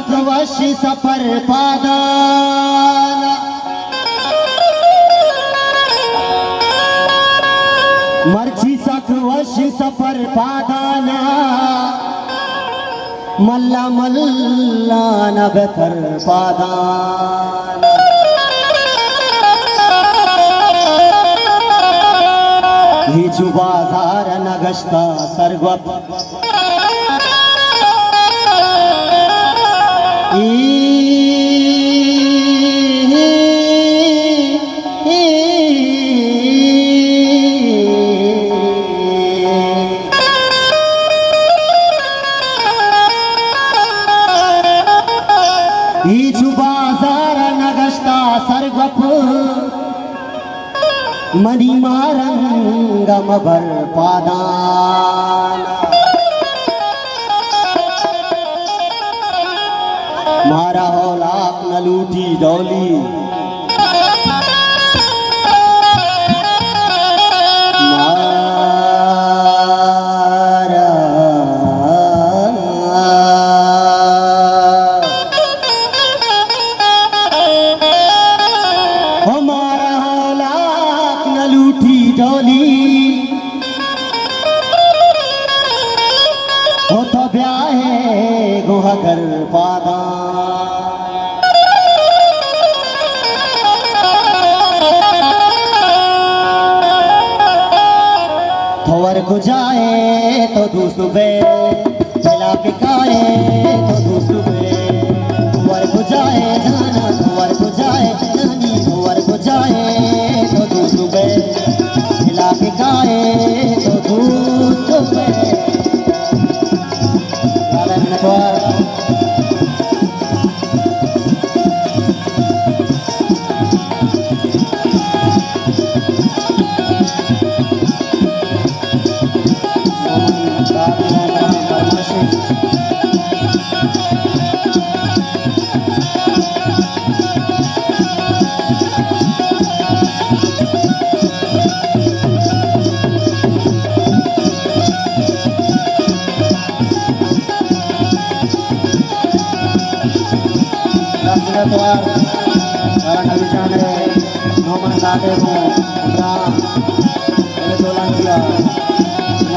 सकवश सफर पादाना मर्ची सकवश सफर पादाना मल्ला मल्ला न बेहतर पादाना हिचु बाजार न गश्ता सरगप हिचु बाजार न गश्ता सरगप मनी मारंगम भर पादाना मारा औलाक न लूटी डोली मारा औलाक न लूटी डोली हो तो ब्याहे गुहा कर पादा थोवर को जाए तो दूसरे मिला के खाए तो दूसरे थोवर को जाए जाना थोवर को जाए जानी थोवर को जाए तो दूसरे मिला के खाए तो दूसरे द्वार नबी जान मोहम्मद दादे को सोलन किया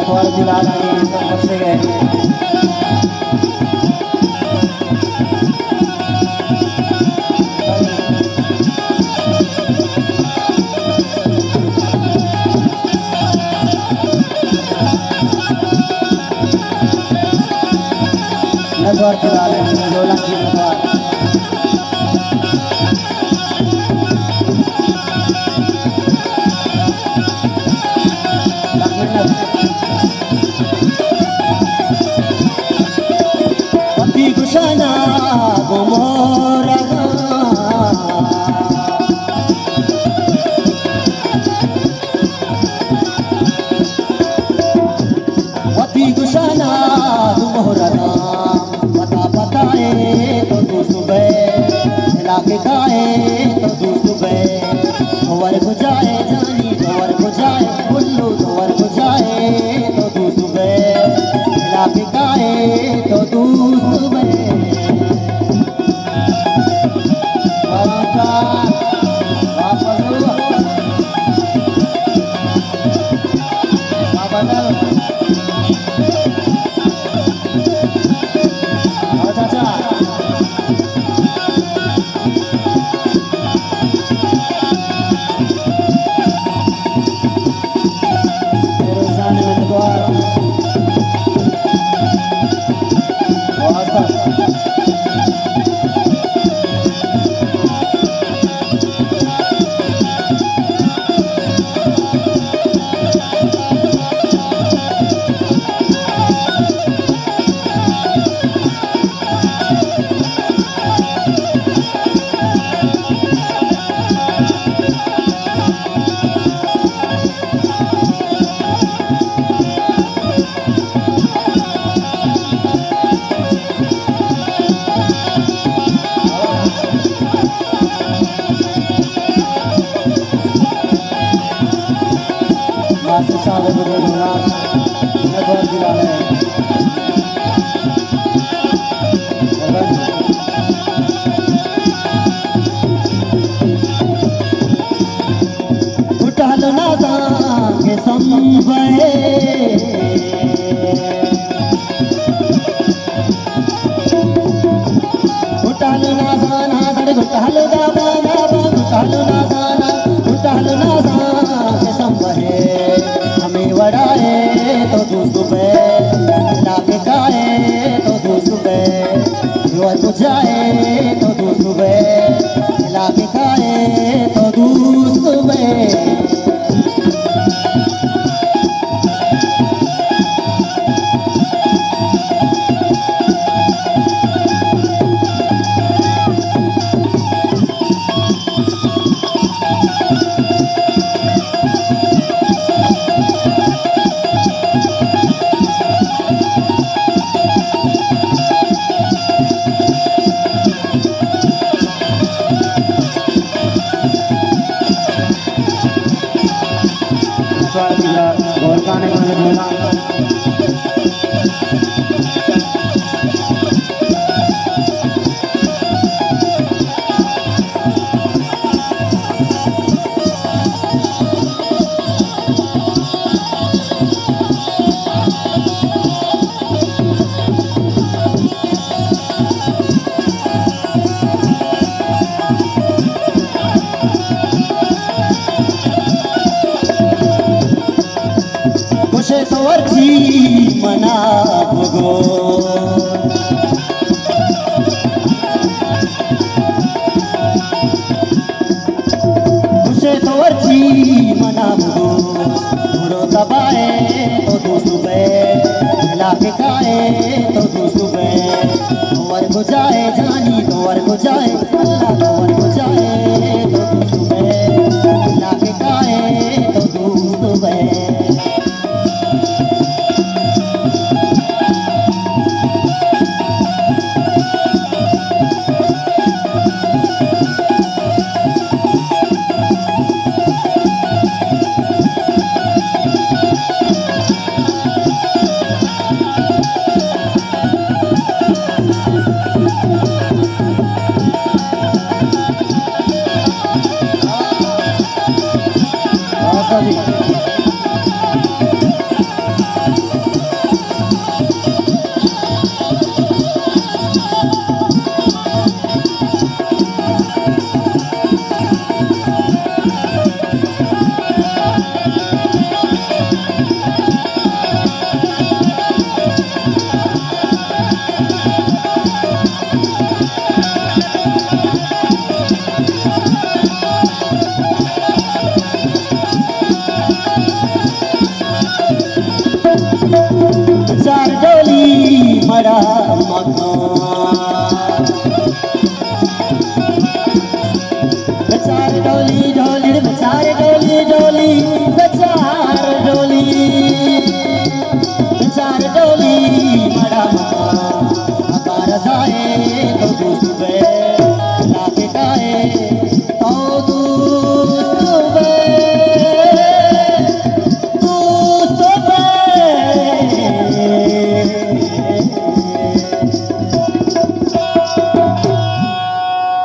द्वार दिला सब से गए द्वार दिला सोलन की द्वार गुशना गुमोरा वती गुशना गुमोरा पता बताए तो तू सुबह मिला के गाए तो तू सुबह धोवर को जाए जानी धोवर को जाए उल्लू धोवर को जाए तो तू सुबह मिला के गाए तो तू सुबह साले बदे गुलाब नजर दिला है घुटालो ना जाना धड़ घुटालो गाबा गाबा घुटालो ना जाना घुटालो ना जाना कसम बहे हमें वड़ाए तो दूसरों पे लाके खाए तो दूसरों पे युवा बुझाए तो दूसरों पे लाके खाए तो दूसरों पे गोलकाने में बोला कुशे तो अर्जी मना भगो कुशे तो अर्जी मना भगो बुरो दबाए तो दूसरों पे लाके खाए तो दूसरों पे और बुझाए जानी तो और बुझाए अल्लाह तो और बुझाए तो दूसरों पे लाके खाए तो दूसरों पे चार डोली मरा मकान